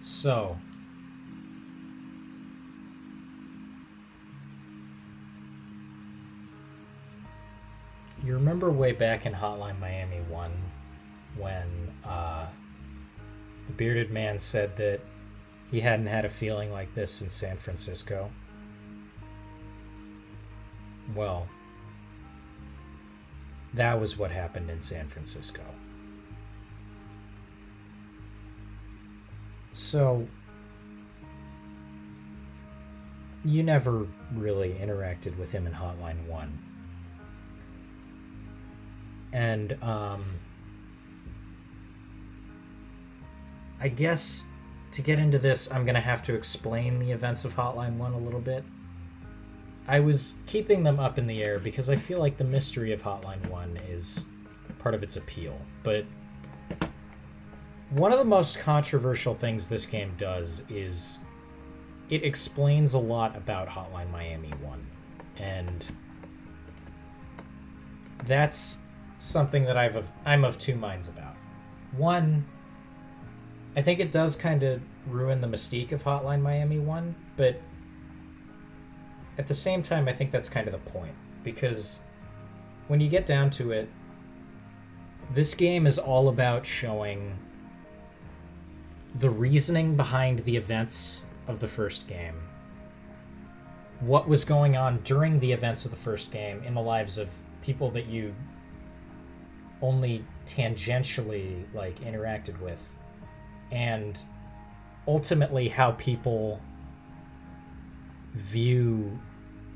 So, you remember way back in Hotline Miami 1 when the bearded man said that he hadn't had a feeling like this in San Francisco? Well, that was what happened in San Francisco. So, you never really interacted with him in Hotline 1. And I guess to get into this, I'm going to have to explain the events of Hotline 1 a little bit. I was keeping them up in the air because I feel like the mystery of Hotline 1 is part of its appeal. But one of the most controversial things this game does is it explains a lot about Hotline Miami 1. And that's something that I'm of two minds about. One, I think it does kind of ruin the mystique of Hotline Miami 1, but at the same time, I think that's kind of the point. Because when you get down to it, this game is all about showing the reasoning behind the events of the first game, what was going on during the events of the first game in the lives of people that you only tangentially interacted with, and ultimately how people view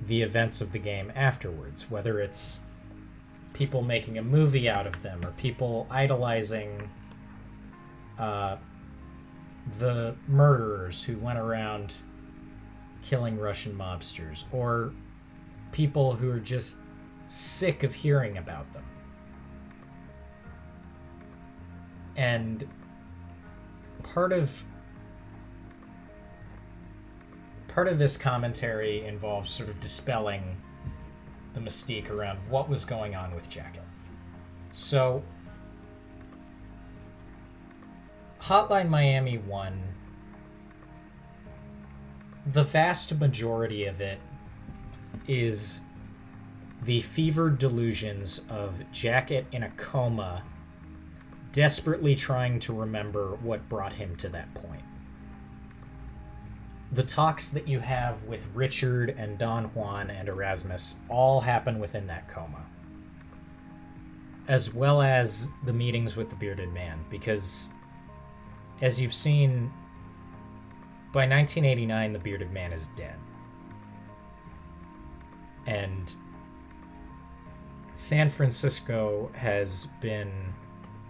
the events of the game afterwards, whether it's people making a movie out of them or people idolizing the murderers who went around killing Russian mobsters, or people who are just sick of hearing about them. And part of this commentary involves sort of dispelling the mystique around what was going on with Jacket. So, Hotline Miami 1, the vast majority of it is the fevered delusions of Jacket in a coma, desperately trying to remember what brought him to that point. The talks that you have with Richard and Don Juan and Erasmus all happen within that coma, as well as the meetings with the bearded man, because as you've seen, by 1989 the bearded man is dead. And San Francisco has been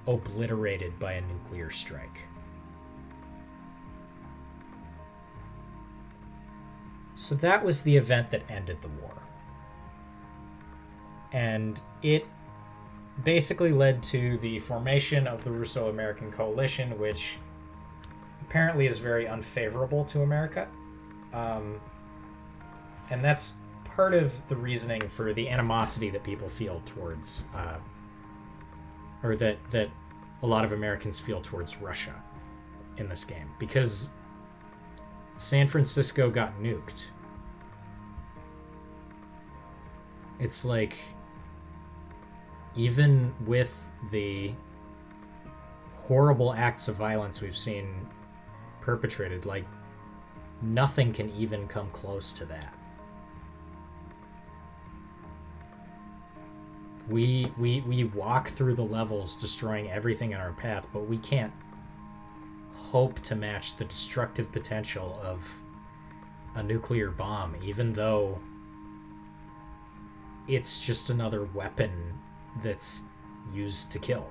obliterated by a nuclear strike. So that was the event that ended the war. And it basically led to the formation of the Russo-American Coalition, which apparently is very unfavorable to America. And that's part of the reasoning for the animosity that people feel towards, or that a lot of Americans feel towards Russia in this game, because San Francisco got nuked. It's like, even with the horrible acts of violence we've seen perpetrated, nothing can even come close to that. We walk through the levels destroying everything in our path, but we can't hope to match the destructive potential of a nuclear bomb, even though it's just another weapon that's used to kill.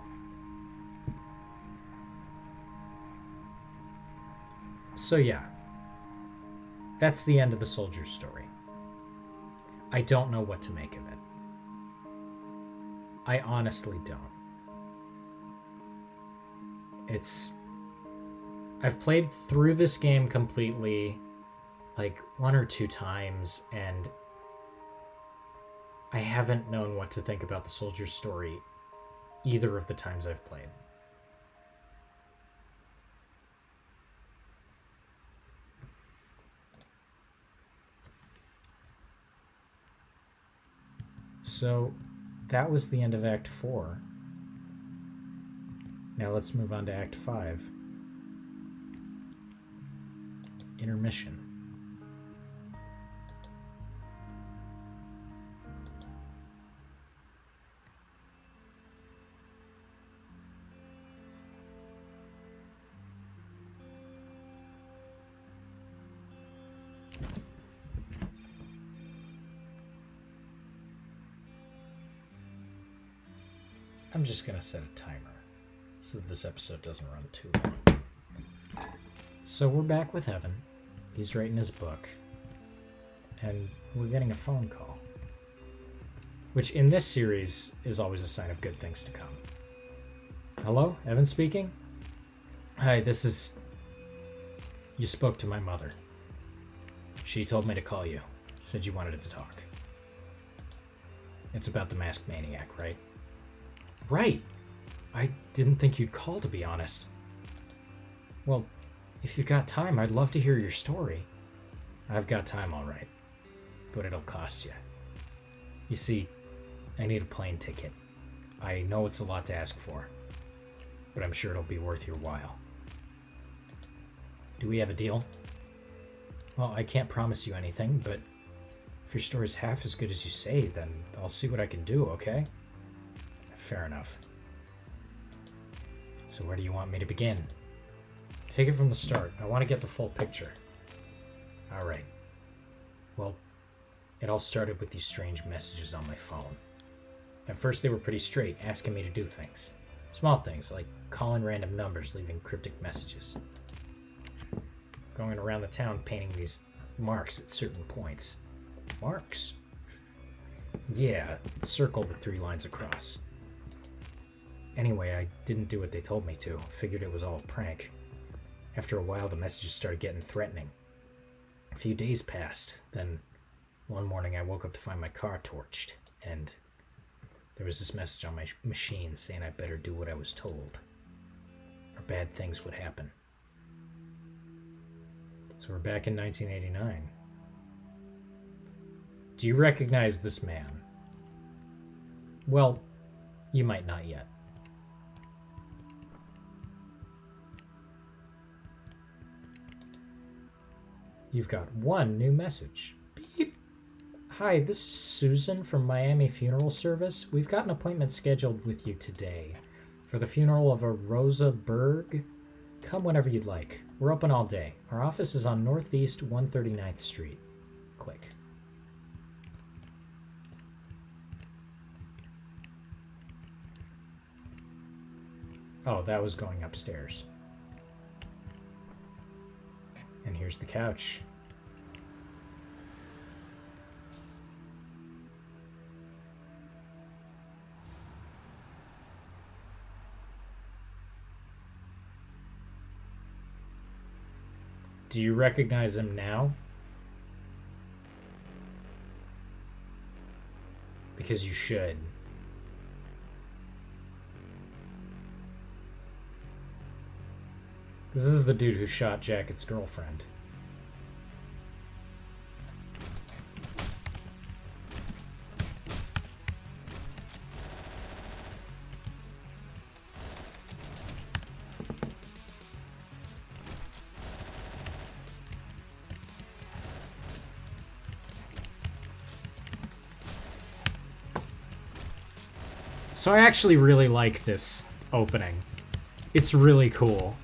So yeah, that's the end of the soldier's story. I don't know what to make of it. I honestly don't. I've played through this game completely one or two times, and I haven't known what to think about the soldier's story either of the times I've played. So that was the end of Act 4. Now let's move on to Act 5. Intermission. I'm just gonna set a timer so that this episode doesn't run too long. So we're back with Evan. He's writing his book. And we're getting a phone call. Which in this series is always a sign of good things to come. Hello? Evan speaking? Hi, this is... You spoke to my mother. She told me to call you. Said you wanted to talk. It's about the masked maniac, right? Right! I didn't think you'd call, to be honest. Well, if you've got time, I'd love to hear your story. I've got time, all right. But it'll cost you. You see, I need a plane ticket. I know it's a lot to ask for, but I'm sure it'll be worth your while. Do we have a deal? Well, I can't promise you anything, but if your story's half as good as you say, then I'll see what I can do, okay? Fair enough. So where do you want me to begin? Take it from the start. I want to get the full picture. Alright. Well, it all started with these strange messages on my phone. At first they were pretty straight, asking me to do things. Small things, like calling random numbers, leaving cryptic messages. Going around the town painting these marks at certain points. Marks? Yeah, a circle with 3 lines across. Anyway, I didn't do what they told me to. Figured it was all a prank. After a while, the messages started getting threatening. A few days passed. Then, one morning, I woke up to find my car torched. And there was this message on my machine saying I better do what I was told, or bad things would happen. So we're back in 1989. Do you recognize this man? Well, you might not yet. You've got one new message. Beep. Hi, this is Susan from Miami Funeral Service. We've got an appointment scheduled with you today for the funeral of a Rosa Berg. Come whenever you'd like. We're open all day. Our office is on Northeast 139th Street. Click. Oh, that was going upstairs. And here's the couch. Do you recognize him now? Because you should. This is the dude who shot Jacket's girlfriend. So I actually really like this opening. It's really cool.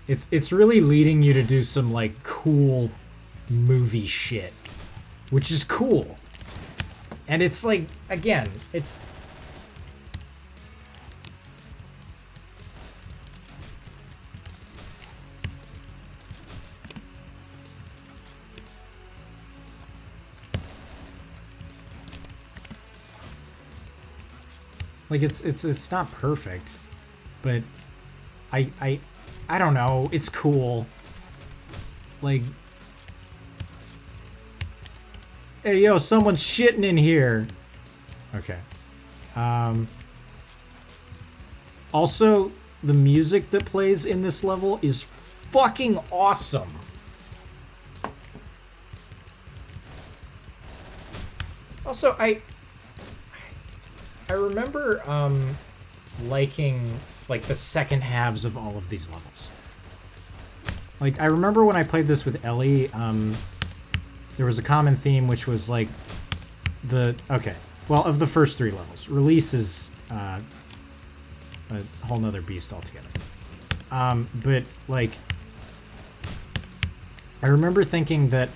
It's really leading you to do some like cool movie shit, which is cool. And it's like, again, it's like it's not perfect, but I don't know, it's cool. Like, hey yo, someone's shitting in here. Okay. Also, the music that plays in this level is fucking awesome. Also, I remember liking like the second halves of all of these levels. Like, I remember when I played this with Ellie, there was a common theme, which was like of the first 3 levels. Release is a whole nother beast altogether. But like, I remember thinking that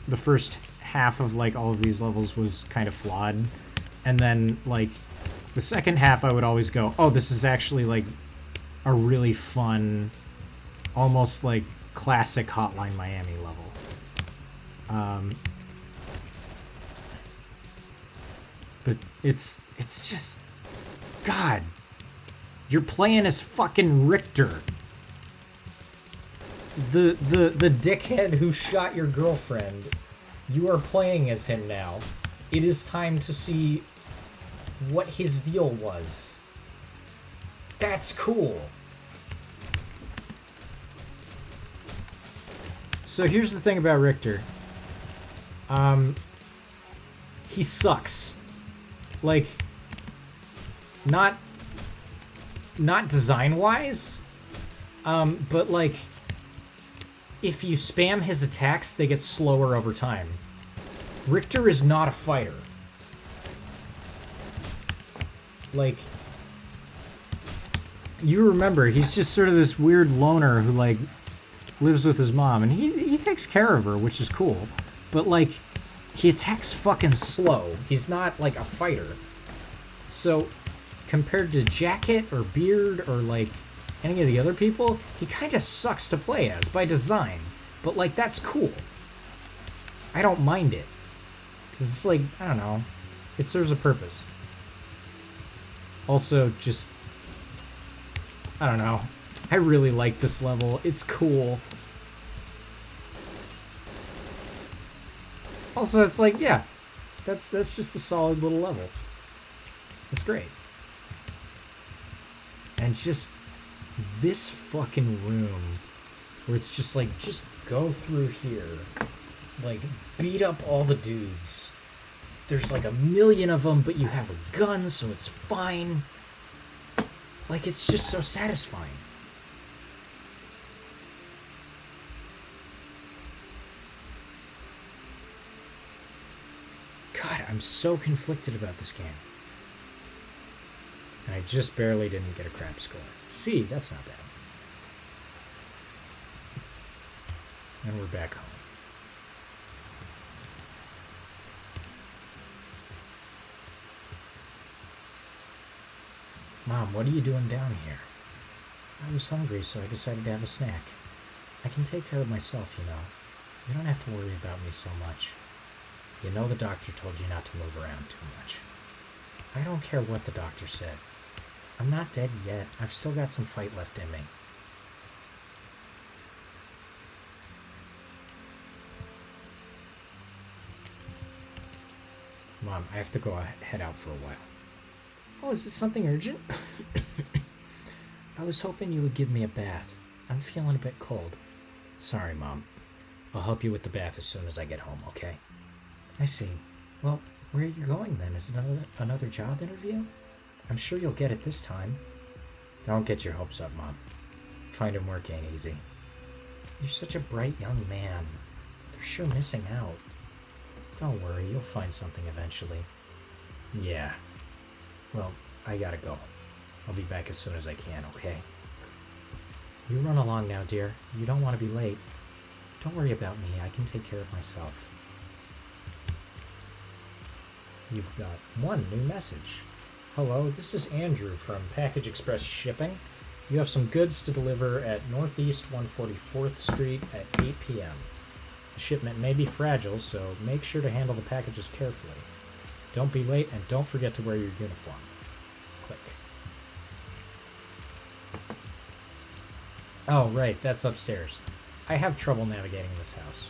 the first half of like all of these levels was kind of flawed, and then like the second half I would always go, oh, this is actually like a really fun, almost like classic Hotline Miami level. But it's just, God, you're playing as fucking Richter, the dickhead who shot your girlfriend. You are playing as him now. It is time to see what his deal was. That's cool. So here's the thing about Richter. He sucks. Like, not design-wise, but like, if you spam his attacks, they get slower over time. Richter is not a fighter. Like, you remember, he's just sort of this weird loner who, like, lives with his mom, and he takes care of her, which is cool. But, like, he attacks fucking slow. He's not, like, a fighter. So, compared to Jacket or Beard or, like, any of the other people, he kind of sucks to play as, by design. But, like, that's cool. I don't mind it. Because it's like, I don't know, it serves a purpose. Also, just, I don't know, I really like this level. It's cool. Also, it's like, yeah, that's just a solid little level. It's great. And just this fucking room where it's just like, just go through here, like, beat up all the dudes. There's like 1,000,000 of them, but you have a gun, so it's fine. Like, it's just so satisfying. God, I'm so conflicted about this game. And I just barely didn't get a crap score. C, that's not bad. And we're back home. Mom, what are you doing down here? I was hungry, so I decided to have a snack. I can take care of myself, you know. You don't have to worry about me so much. You know the doctor told you not to move around too much. I don't care what the doctor said. I'm not dead yet. I've still got some fight left in me. Mom, I have to go head out for a while. Oh, is it something urgent? I was hoping you would give me a bath. I'm feeling a bit cold. Sorry, Mom. I'll help you with the bath as soon as I get home, okay? I see. Well, where are you going then? Is it another job interview? I'm sure you'll get it this time. Don't get your hopes up, Mom. Finding work ain't easy. You're such a bright young man. They're sure missing out. Don't worry, you'll find something eventually. Yeah. Well, I gotta go. I'll be back as soon as I can, okay? You run along now, dear. You don't want to be late. Don't worry about me. I can take care of myself. You've got one new message. Hello, this is Andrew from Package Express Shipping. You have some goods to deliver at Northeast 144th Street at 8 p.m. The shipment may be fragile, so make sure to handle the packages carefully. Don't be late, and don't forget to wear your uniform. Click. Oh, right, that's upstairs. I have trouble navigating this house.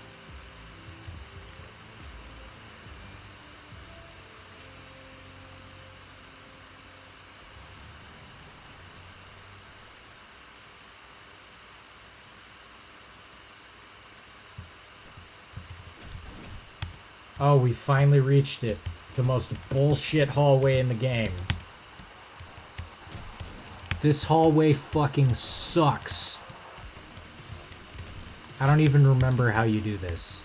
Oh, we finally reached it. The most bullshit hallway in the game. This hallway fucking sucks. I don't even remember how you do this.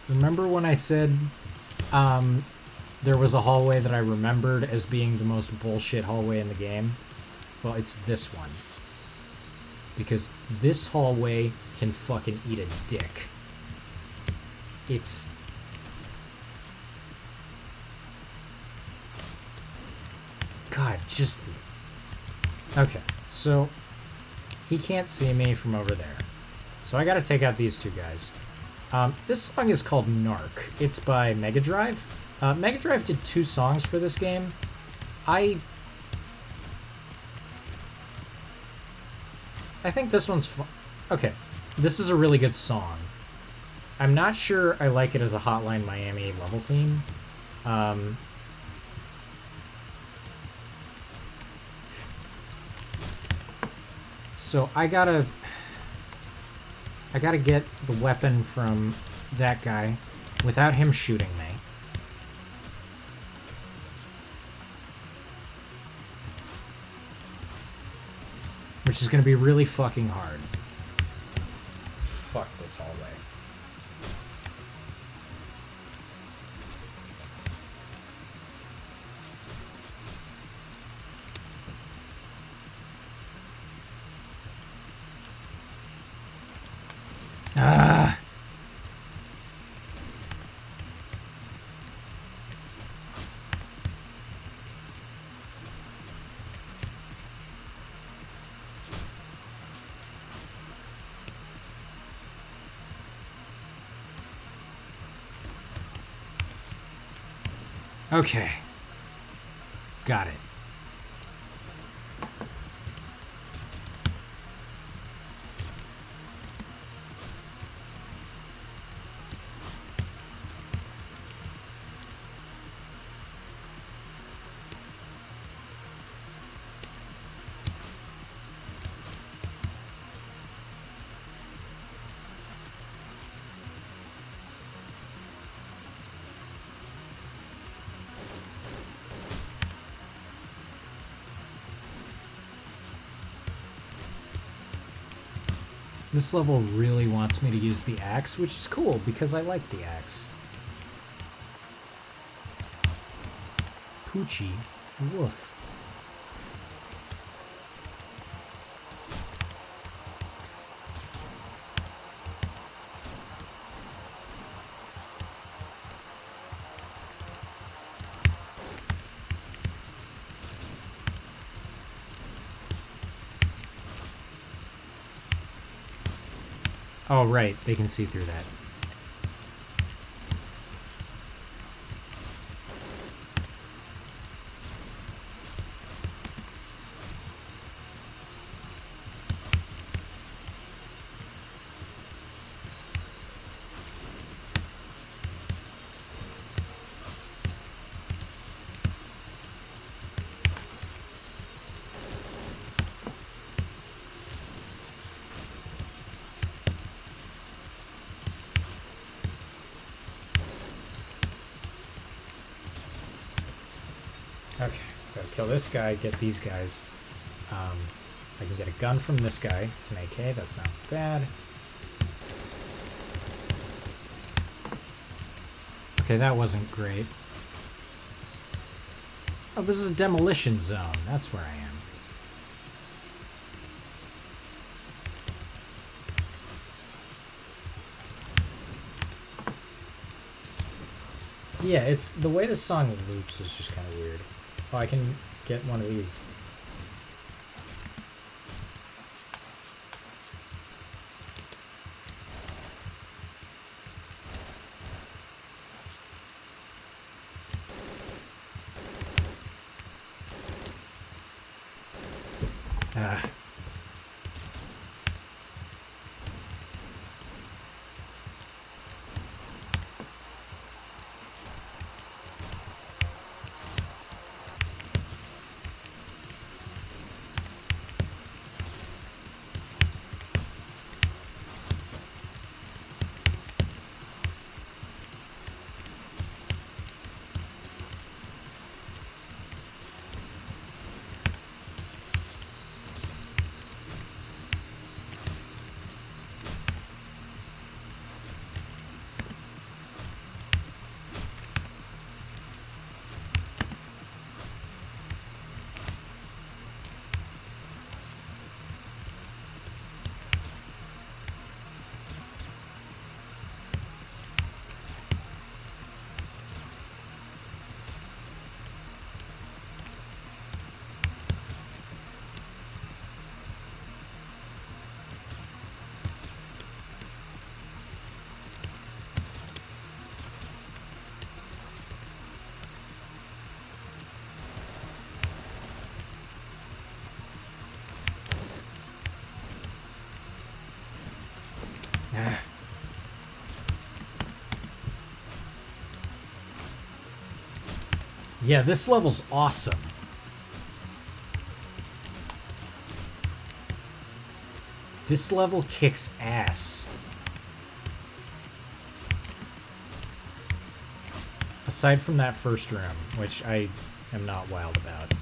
Remember when I said there was a hallway that I remembered as being the most bullshit hallway in the game? Well, it's this one. Because this hallway can fucking eat a dick. It's... God, just... Okay, so he can't see me from over there. So I gotta take out these two guys. This song is called Narc. It's by Mega Drive. Mega Drive did 2 songs for this game. I think this one's fun. Okay, this is a really good song. I'm not sure I like it as a Hotline Miami level theme. So I gotta get the weapon from that guy without him shooting me. Which is gonna be really fucking hard. Fuck this hallway. Ah. Okay. Got it. This level really wants me to use the axe, which is cool because I like the axe. Poochie. Woof. Oh, right. They can see through that. Okay, gotta kill this guy, get these guys. I can get a gun from this guy. It's an AK, that's not bad. Okay, that wasn't great. Oh, this is a demolition zone. That's where I am. Yeah, it's the way the song loops is just kind of weird. Oh, I can get one of these. Ah. Yeah, this level's awesome. This level kicks ass. Aside from that first room, which I am not wild about.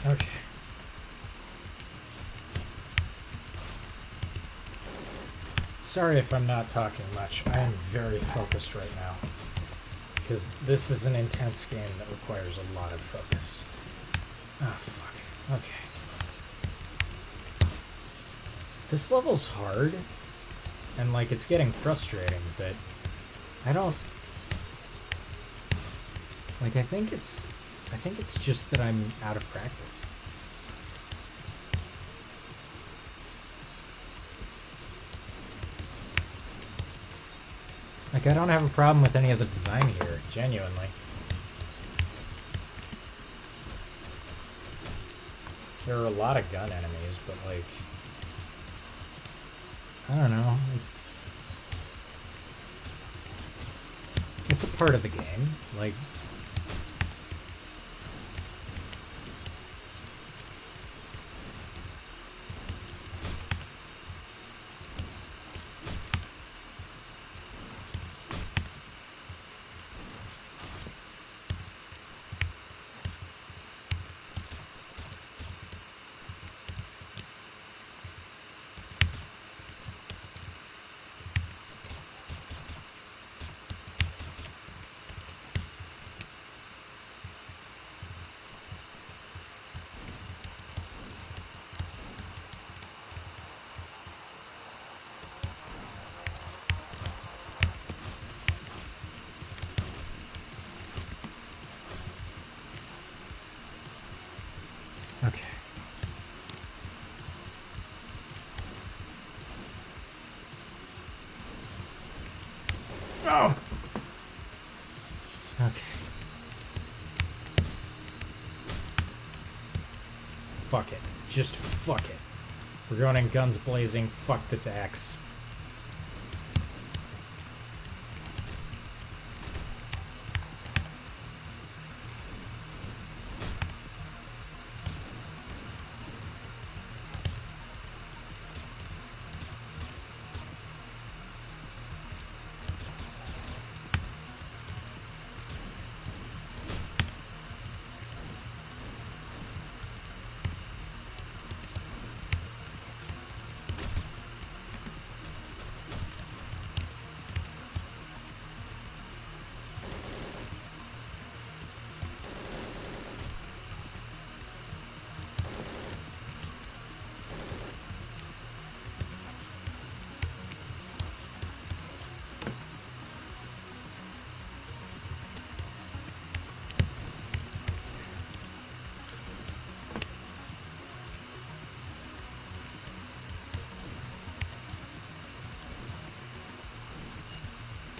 Okay. Sorry if I'm not talking much. I am very focused right now. Because this is an intense game that requires a lot of focus. Oh, fuck. Okay. This level's hard. And, like, it's getting frustrating, but I don't... Like, I think it's just that I'm out of practice. Like, I don't have a problem with any of the design here, genuinely. There are a lot of gun enemies, but, like... I don't know, it's a part of the game, like... Okay. Oh! Okay. Fuck it. Just fuck it. We're going in guns blazing. Fuck this axe.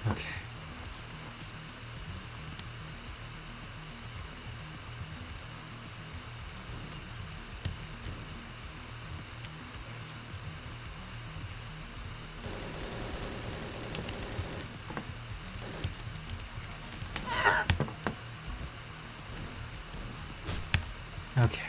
Okay. Okay.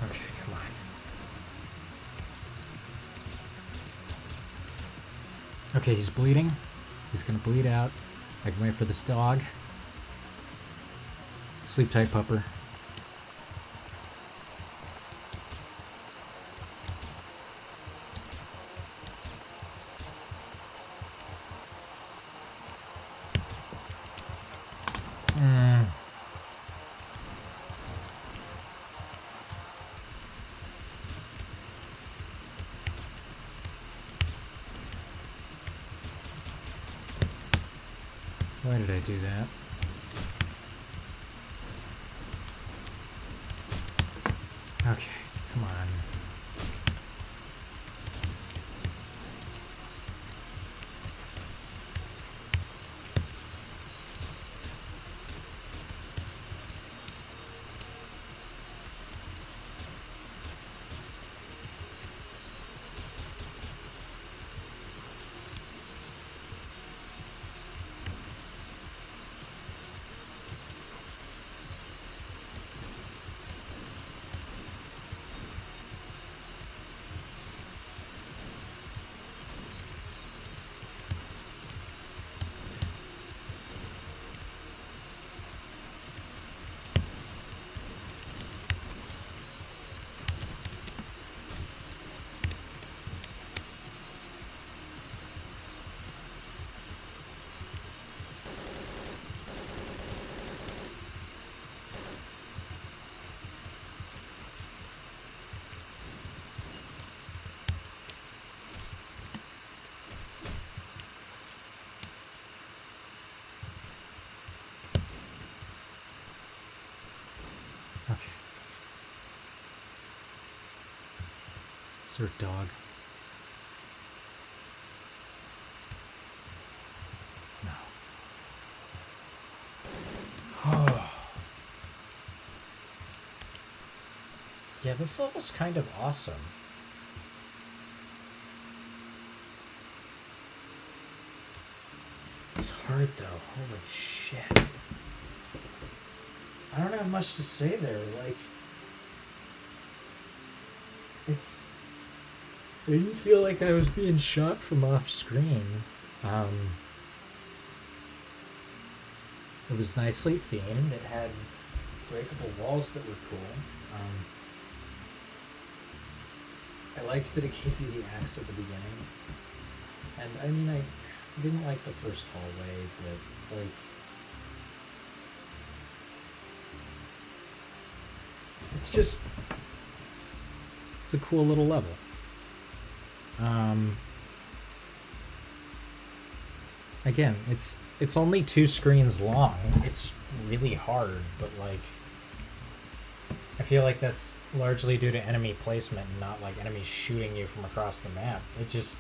Okay, come on. Okay, he's bleeding. He's gonna bleed out. I can wait for this dog. Sleep tight, pupper. Why did I do that? Okay, come on. Okay. Is there a dog? No. Oh. Yeah, this level's kind of awesome. It's hard though. Holy shit. I don't have much to say there. Like, it's. I didn't feel like I was being shot from off screen. It was nicely themed. It had breakable walls that were cool. I liked that it gave you the axe at the beginning. And I mean, I didn't like the first hallway, but like. It's just. It's a cool little level. Again, it's only 2 screens long. It's really hard, but like I feel like that's largely due to enemy placement and not like enemies shooting you from across the map. It just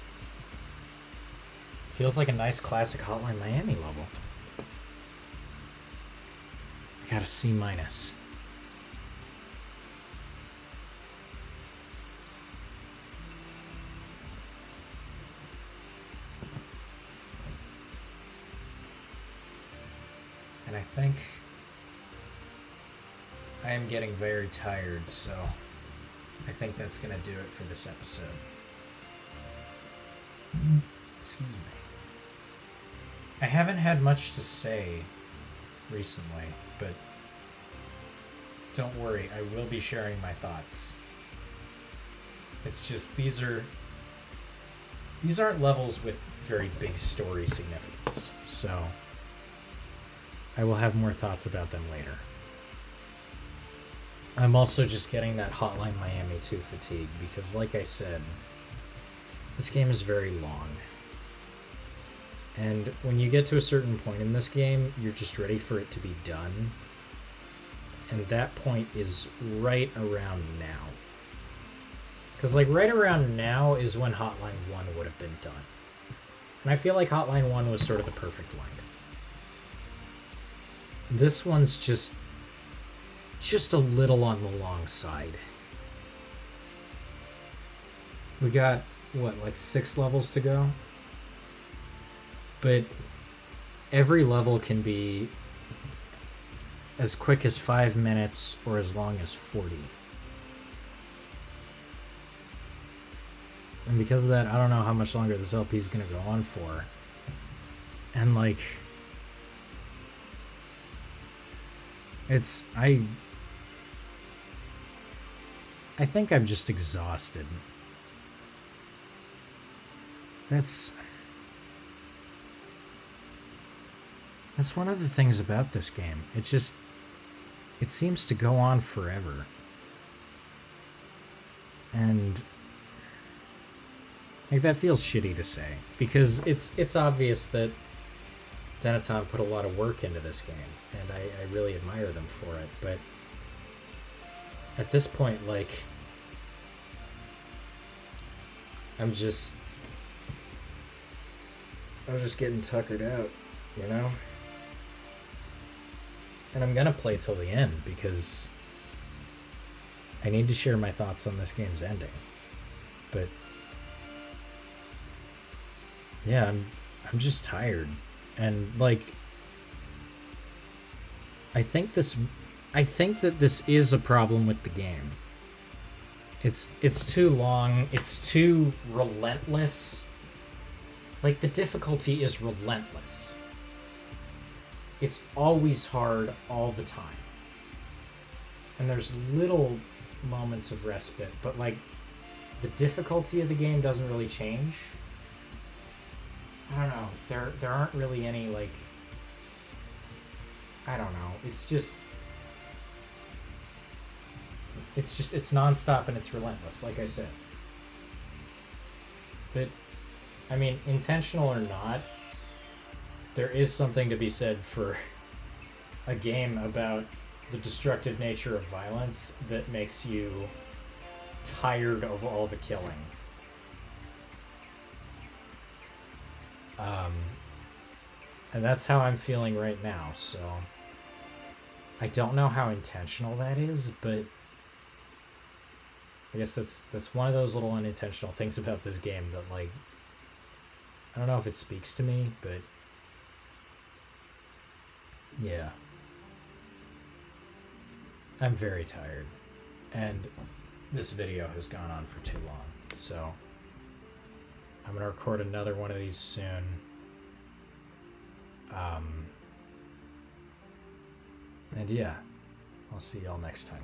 feels like a nice classic Hotline Miami level. I got a C-. And I think I am getting very tired, so I think that's going to do it for this episode. Excuse me. I haven't had much to say recently, but don't worry, I will be sharing my thoughts. It's just these aren't levels with very big story significance. So I will have more thoughts about them later. I'm also just getting that Hotline Miami 2 fatigue because, like I said, this game is very long. And when you get to a certain point in this game, you're just ready for it to be done. And that point is right around now. Because, like, right around now is when Hotline 1 would have been done. And I feel like Hotline 1 was sort of the perfect length. This one's just a little on the long side. We got, what, like 6 levels to go? But every level can be as quick as 5 minutes or as long as 40. And because of that, I don't know how much longer this LP is going to go on for. And, like, I think I'm just exhausted. That's one of the things about this game. It seems to go on forever. And like that feels shitty to say because it's obvious that Denatov put a lot of work into this game and I really admire them for it, but at this point, like, I'm just getting tuckered out, you know? And I'm gonna play till the end because I need to share my thoughts on this game's ending. But yeah, I'm just tired. And like I think that this is a problem with the game. It's too long, it's too relentless. Like, the difficulty is relentless. It's always hard all the time. And there's little moments of respite, but like the difficulty of the game doesn't really change. I don't know. There aren't really any, like, I don't know. It's nonstop and it's relentless, like I said. But I mean, intentional or not, there is something to be said for a game about the destructive nature of violence that makes you tired of all the killing. And that's how I'm feeling right now, so I don't know how intentional that is, but I guess that's one of those little unintentional things about this game that, like, I don't know if it speaks to me, but yeah. I'm very tired, and this video has gone on for too long, so I'm gonna record another one of these soon. And yeah, I'll see y'all next time.